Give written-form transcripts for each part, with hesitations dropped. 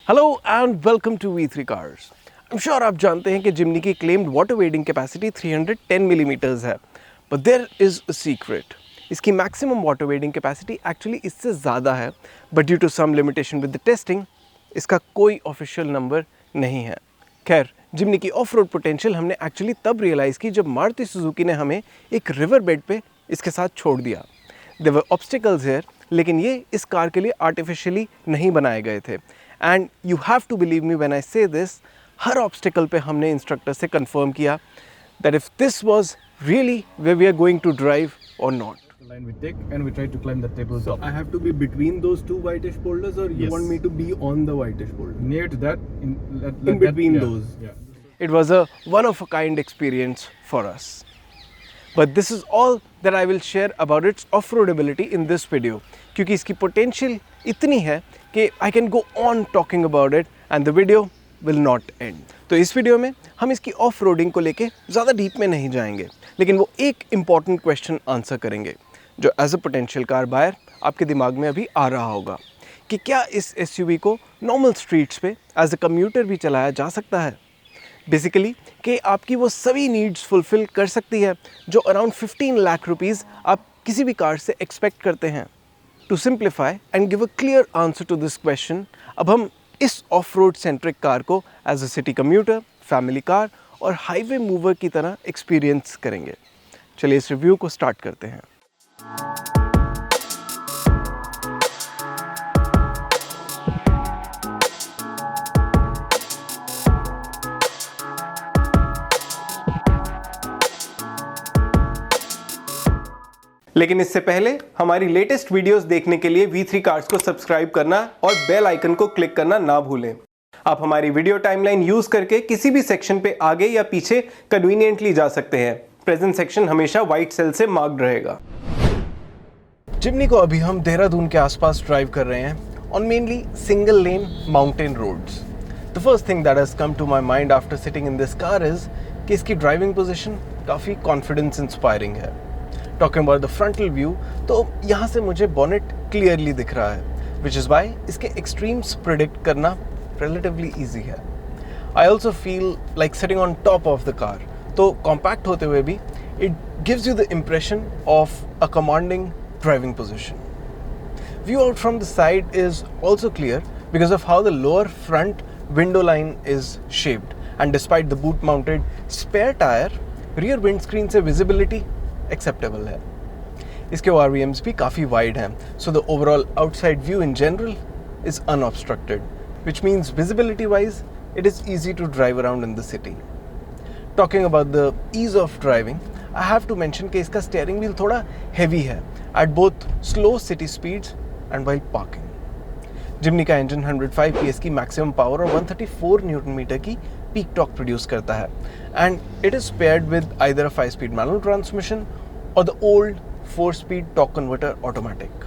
Hello and welcome to V3 cars. I am sure आप जानते हैं कि जिमनी की claimed water wading capacity 310 millimetres है, but there is a secret. इसकी maximum water wading capacity actually इससे ज़्यादा है, but due to some limitation with the testing इसका कोई ऑफिशियल नंबर नहीं है। खैर, जिमनी की ऑफ रोड पोटेंशियल हमने एक्चुअली तब रियलाइज़ की जब मारुति सुजुकी ने हमें एक रिवर बेड पे इसके साथ छोड़ दिया। देयर वर ऑब्स्टिकल्स हियर, लेकिन ये इस कार के लिए आर्टिफिशियली नहीं बनाए गए थे। And you have to believe me when I say this, her obstacle पे हमने इंस्ट्रक्टर से कंफर्म किया that if this was really where we are going to drive और not. Line we take and we try to climb the table. So I have to be between those two whitish boulders, or you Yes. want me to be on the whitish boulder? Near to that, In between those. Yeah. It was a one of a kind experience for us. But this is all that I will share about its off-roadability in this video, क्योंकि इसकी potential इतनी है कि I can go on talking about it and the video will not end. तो इस video में हम इसकी ऑफ रोडिंग को लेके ज़्यादा डीप में नहीं जाएंगे, लेकिन वो एक इम्पॉर्टेंट क्वेश्चन आंसर करेंगे जो as a potential car buyer आपके दिमाग में अभी आ रहा होगा कि क्या इस SUV को नॉर्मल स्ट्रीट्स पे एज अ कम्यूटर भी चलाया जा सकता है। बेसिकली कि आपकी वो सभी नीड्स फुलफ़िल कर सकती है जो अराउंड 15 लाख रुपीज़ आप किसी भी कार से एक्सपेक्ट करते हैं। To simplify and give a clear answer to this question, अब हम इस ऑफ रोड सेंट्रिक कार को as a city commuter, family car और हाईवे मूवर की तरह एक्सपीरियंस करेंगे। चलिए इस रिव्यू को स्टार्ट करते हैं। लेकिन इससे पहले हमारी लेटेस्ट वीडियोस देखने के लिए V3 कार्स को सब्सक्राइब करना और बेल आइकन को क्लिक करना ना भूलें। आप हमारी वीडियो टाइमलाइन यूज करके किसी भी सेक्शन पे आगे या पीछे कन्वीनियंटली जा सकते हैं। प्रेजेंट सेक्शन हमेशा व्हाइट सेल से मार्क्ड रहेगा। जिमनी को अभी हम देहरादून के आसपास ड्राइव कर रहे हैं on mainly single lane mountain roads. The first thing that has come to my mind after sitting in this car is कि इसकी ड्राइविंग पोजिशन काफ़ी कॉन्फिडेंस इंस्पायरिंग है। Talking about the frontal view, तो यहाँ से मुझे बॉनेट क्लियरली दिख रहा है, विच इज़ वाई इसके एक्सट्रीम्स प्रिडिक्ट करना रिलेटिवली ईजी है। I also feel like sitting on top of the car, तो कॉम्पैक्ट होते हुए भी it gives you the impression of a commanding driving position. View out from the side is also clear because of how the lower front window line is shaped, and despite the boot mounted spare tyre, rear windscreen से visibility acceptable है। इसके RVMs भी काफ़ी wide हैं, so the overall outside view in general is unobstructed, which means visibility wise it is easy to drive around in the city. Talking about the ease of driving, I have to mention कि इसका steering wheel थोड़ा heavy है at both slow city speeds and while parking. जिमनी का engine 105 PS की maximum power और 134 Newton metre की peak torque produce करता है, and it is paired with either a 5-speed manual transmission or the old 4-speed torque converter automatic.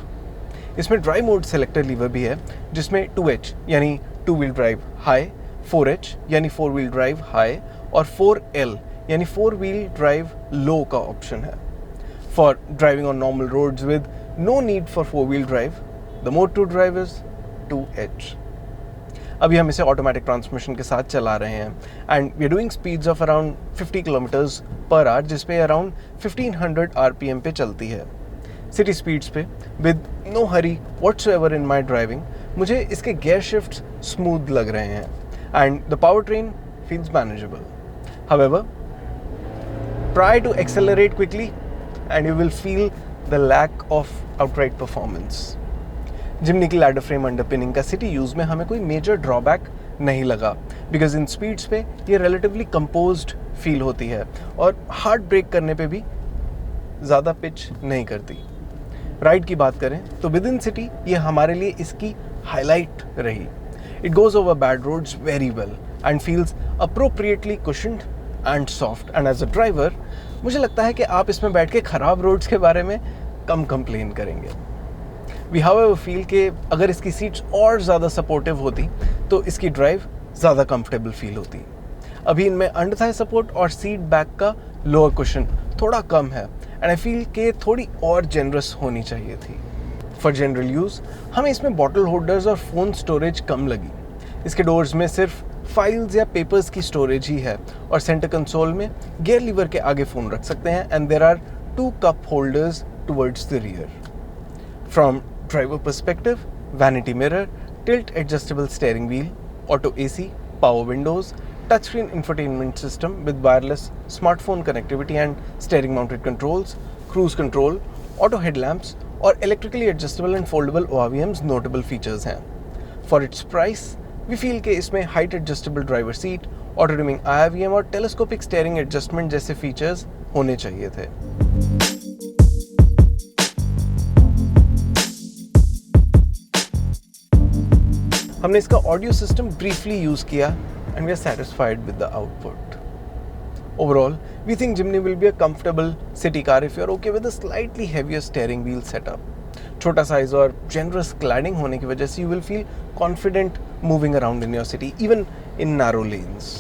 इसमें drive mode selector liver भी है जिसमें 2H यानी 2 व्हील ड्राइव हाई, 4H यानी 4 wheel drive high और 4L यानी 4 व्हील ड्राइव लो का option है। For driving on normal roads with no need for 4 wheel drive, the mode to drive is 2H। अभी हम इसे ऑटोमेटिक ट्रांसमिशन के साथ चला रहे हैं and we are doing speeds of around 50 kilometres per hour, जिसपे अराउंड 1500 RPM पे चलती है। सिटी स्पीड्स पे with no hurry whatsoever in my driving मुझे इसके गियर शिफ्ट्स स्मूथ लग रहे हैं and the power train feels manageable. However, try to accelerate quickly and you will feel the lack of outright performance. Jimny की ladder frame underpinning का city use में हमें कोई मेजर ड्रॉबैक नहीं लगा, बिकॉज इन स्पीड्स पे ये relatively composed feel होती है और हार्ड ब्रेक करने पे भी ज़्यादा पिच नहीं करती। राइड की बात करें तो विद इन सिटी ये हमारे लिए इसकी हाईलाइट रही। It goes over bad roads very well and feels appropriately cushioned and soft, and as a driver मुझे लगता है कि आप इसमें बैठ के ख़राब रोड्स के बारे में कम कंप्लेन करेंगे। वी हाउएवर फील कि अगर इसकी सीट्स और ज़्यादा सपोर्टिव होती तो इसकी ड्राइव ज़्यादा कंफर्टेबल फील होती। अभी इनमें अंडर थाई सपोर्ट और सीट बैक का लोअर कुशन थोड़ा कम है एंड आई फील कि थोड़ी और जेनरस होनी चाहिए थी। फॉर जनरल यूज़ हमें इसमें बॉटल होल्डर्स और फ़ोन स्टोरेज कम लगी, इसके डोर्स में सिर्फ फाइल्स या पेपर्स की स्टोरेज ही है और सेंटर कंसोल में गियर लीवर के आगे फ़ोन रख सकते हैं and there are 2 cup holders towards the rear. From driver perspective, vanity mirror, tilt adjustable steering wheel, auto AC, power windows, touchscreen infotainment system with wireless smartphone connectivity and steering mounted controls, cruise control, auto headlamps और electrically adjustable and foldable ORVMs notable features हैं. For its price, we feel कि इसमें height adjustable driver seat, auto dimming IRVM और telescopic steering adjustment जैसे features होने चाहिए थे. हमने इसका ऑडियो सिस्टम ब्रीफली यूज़ किया and we are satisfied with the output. Overall we think Jimny will be a comfortable city car if you are okay with a slightly heavier steering wheel setup. छोटा size और generous cladding होने की वजह से you will feel confident moving around in your city even in narrow lanes.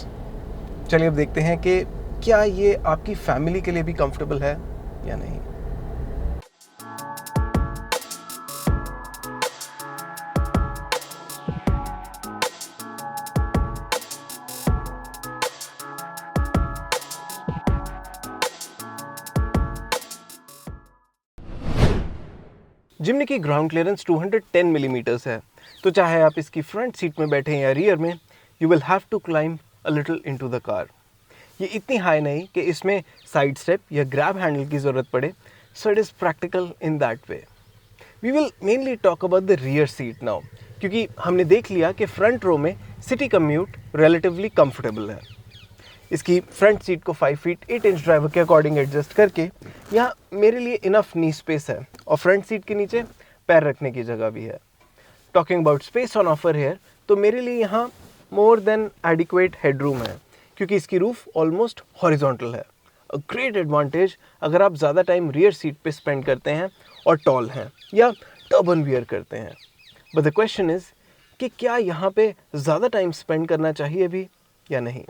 चलिए अब देखते हैं कि क्या ये आपकी फैमिली के लिए भी कंफर्टेबल है या नहीं. जिमनी की ग्राउंड क्लियरेंस 210 मिलीमीटर्स है, तो चाहे आप इसकी फ्रंट सीट में बैठें या रियर में, you will have to climb a little into the car. ये इतनी हाई नहीं कि इसमें साइड स्टेप या ग्रैब हैंडल की ज़रूरत पड़े, so it is practical in that way. We will mainly talk about the rear seat now, क्योंकि हमने देख लिया कि फ्रंट रो में सिटी कम्यूट रिलेटिवली कंफर्टेबल है. इसकी फ्रंट सीट को 5 फीट 8 इंच ड्राइवर के अकॉर्डिंग एडजस्ट करके यहाँ मेरे लिए इनफ नी स्पेस है और फ्रंट सीट के नीचे पैर रखने की जगह भी है. Talking about space on offer here, तो मेरे लिए यहाँ मोर देन एडिक्वेट हेडरूम है क्योंकि इसकी रूफ ऑलमोस्ट हॉरिजॉन्टल है. अ ग्रेट एडवांटेज अगर आप ज़्यादा टाइम रियर सीट पे स्पेंड करते हैं और टॉल हैं या टर्बन वियर करते हैं. बट द क्वेश्चन इज़ कि क्या यहाँ पे ज़्यादा टाइम स्पेंड करना चाहिए भी या नहीं.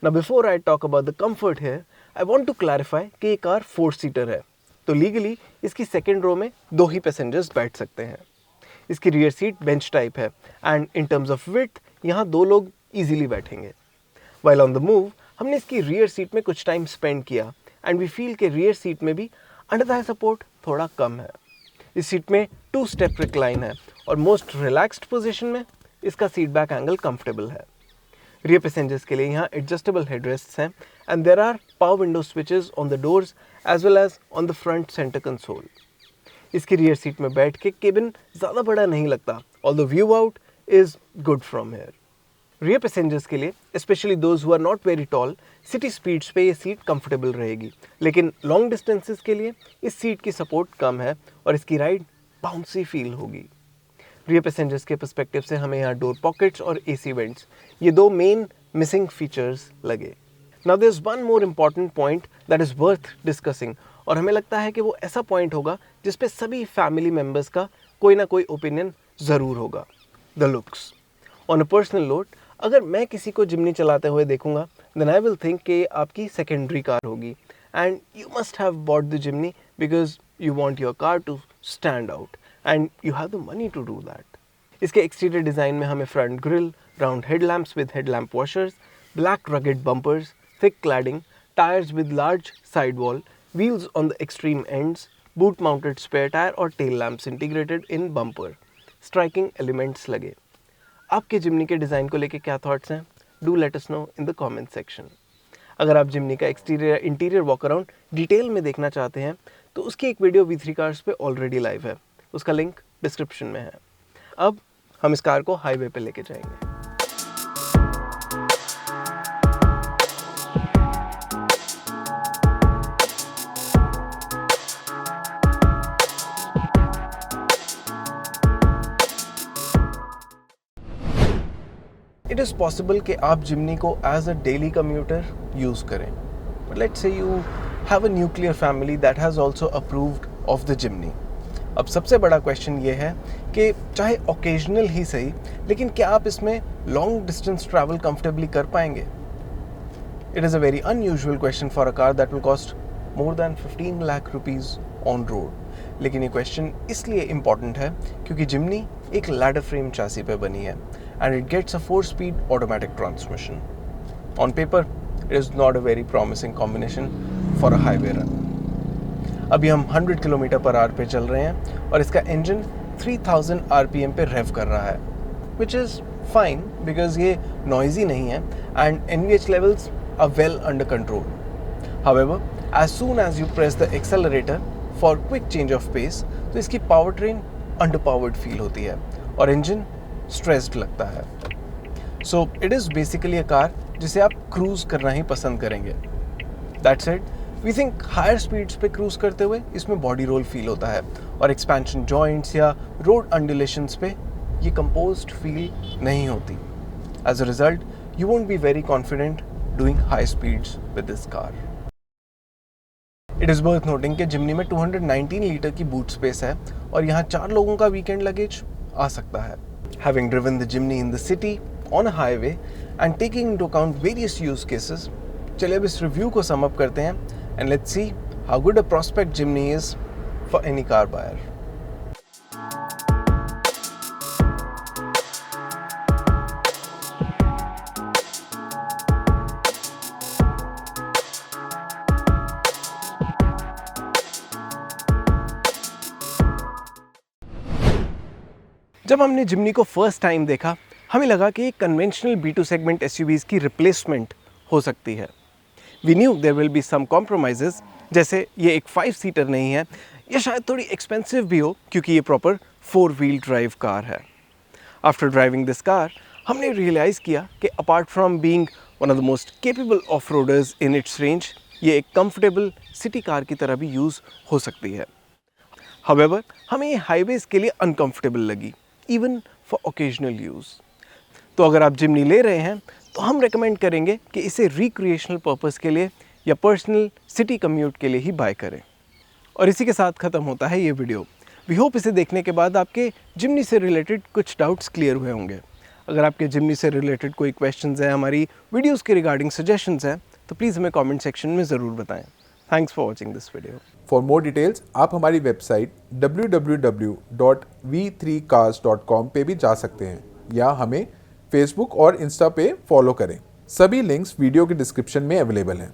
Now before I talk about the comfort here, I want to clarify कि ये कार 4-सीटर है, तो लीगली इसकी सेकेंड रो में 2 ही पैसेंजर्स बैठ सकते हैं. इसकी रियर सीट बेंच टाइप है and in terms of width यहाँ 2 लोग इजीली बैठेंगे. While on the move, हमने इसकी रियर सीट में कुछ टाइम स्पेंड किया एंड वी फील कि रियर सीट में भी अंडर थाई सपोर्ट थोड़ा कम है. इस सीट में 2 स्टेप रिक्लाइन है और मोस्ट रिलैक्स्ड पोजिशन में इसका सीट बैक एंगल कंफर्टेबल है. रियर पैसेंजर्स के लिए यहाँ एडजस्टेबल हेडरेस्ट्स हैं and there are power window switches on the doors as well as on the front centre console. इसकी रियर सीट में बैठ के केबिन ज़्यादा बड़ा नहीं लगता, although view out is good from here. Rear passengers के लिए specially those who are not very tall, city speeds पे ये सीट कंफर्टेबल रहेगी, लेकिन लॉन्ग डिस्टेंसेस के लिए इस सीट की सपोर्ट कम है और इसकी राइड बाउंसी फील होगी. रियर पैसेंजर्स के पर्सपेक्टिव से हमें यहाँ डोर पॉकेट्स और एसी वेंट्स, ये 2 मेन मिसिंग फीचर्स लगे. Now there is one more important point that is worth discussing और हमें लगता है कि वो ऐसा पॉइंट होगा जिस पे सभी फैमिली मेम्बर्स का कोई ना कोई ओपिनियन ज़रूर होगा. The looks. On a personal note, अगर मैं किसी को जिमनी चलाते हुए देखूंगा देन आई विल थिंक कि आपकी सेकेंडरी कार होगी and you must have bought the Jimny because you want your car to stand out and you have the money to do that. इसके एक्सटीरियर डिज़ाइन में हमें front grille, round headlamps with headlamp washers, black rugged bumpers, thick cladding, tyres with large side wall, wheels on the extreme ends, boot mounted spare tyre और tail lamps integrated in bumper, striking elements लगे. आपके जिमनी के design को लेके क्या thoughts हैं? Do let us know in the comment section. अगर आप जिमनी का exterior interior walk around detail में देखना चाहते हैं तो उसकी एक वीडियो V3 कार्स पे ऑलरेडी लाइव है, उसका लिंक डिस्क्रिप्शन में है. अब हम इस कार को हाईवे पे लेके जाएंगे. इट इज़ पॉसिबल कि आप जिमनी को as a daily commuter use करें, but let's say you have a nuclear family that has also approved of the Jimny. अब सबसे बड़ा क्वेश्चन ये है कि चाहे ओकेजनल ही सही, लेकिन क्या आप इसमें लॉन्ग डिस्टेंस ट्रैवल कंफर्टेबली कर पाएंगे? It is a very unusual question for a car that will cost more than 15 lakh rupees on road. लेकिन ये क्वेश्चन इसलिए इम्पॉर्टेंट है क्योंकि जिमनी एक लैडर फ्रेम चासी पे बनी है and it gets a 4-speed automatic transmission. On paper, it is not a very promising combination for a highway run. अभी हम 100 किलोमीटर पर आवर पे चल रहे हैं और इसका इंजन 3000 RPM पे रेव कर रहा है, which is fine because ये noisy नहीं है and NVH levels are well under control. However, as soon as you press the accelerator for quick change of pace, तो इसकी powertrain underpowered feel होती है और इंजन stressed लगता है. So it is basically a car जिसे आप cruise करना ही पसंद करेंगे. That said, we think higher speeds पे cruise करते हुए इसमें body roll feel होता है और expansion joints या road undulations पे ये composed feel नहीं होती. As a result, you won't be very confident doing high speeds with this car. It is worth noting कि जिमनी में 219 लीटर की बूट स्पेस है और यहाँ 4 लोगों का वीकेंड लगेज आ सकता है. Having driven the Jimny in the city, on a highway and taking into account various use cases, चलिए अब इस रिव्यू को सम अप करते हैं and let's see how good a prospect Jimny is for any car buyer. जब हमने जिमनी को first time देखा, हमें लगा कि एक कन्वेंशनल B2 सेगमेंट SUVs की रिप्लेसमेंट हो सकती है. We knew there will be some compromises, जैसे ये एक 5 सीटर नहीं है, या शायद थोड़ी एक्सपेंसिव भी हो क्योंकि ये प्रॉपर 4-व्हील ड्राइव कार है. आफ्टर ड्राइविंग दिस कार, हमने रियलाइज़ किया कि apart from being one of the most capable of roaders in its range, ये एक कंफर्टेबल सिटी कार की तरह भी यूज़ हो सकती है. हाउएवर, हमें ये हाईवेज़ के लिए अनकंफर्टेबल लगी, इवन फॉर ओकेजनल यूज़. तो अगर आप जिमनी ले रहे हैं तो हम रेकमेंड करेंगे कि इसे रिक्रिएशनल पर्पस के लिए या पर्सनल सिटी कम्यूट के लिए ही बाय करें. और इसी के साथ ख़त्म होता है ये वीडियो. वी होप इसे देखने के बाद आपके जिमनी से रिलेटेड कुछ डाउट्स क्लियर हुए होंगे. अगर आपके जिमनी से रिलेटेड कोई क्वेश्चंस हैं, हमारी वीडियोस के रिगार्डिंग सजेशंस हैं, तो प्लीज़ हमें कमेंट सेक्शन में ज़रूर बताएं. Thanks for watching this video. For more details आप हमारी वेबसाइट www.v3cars.com पे भी जा सकते हैं या हमें फेसबुक और इंस्टा पे फॉलो करें. सभी लिंक्स वीडियो के डिस्क्रिप्शन में अवेलेबल हैं.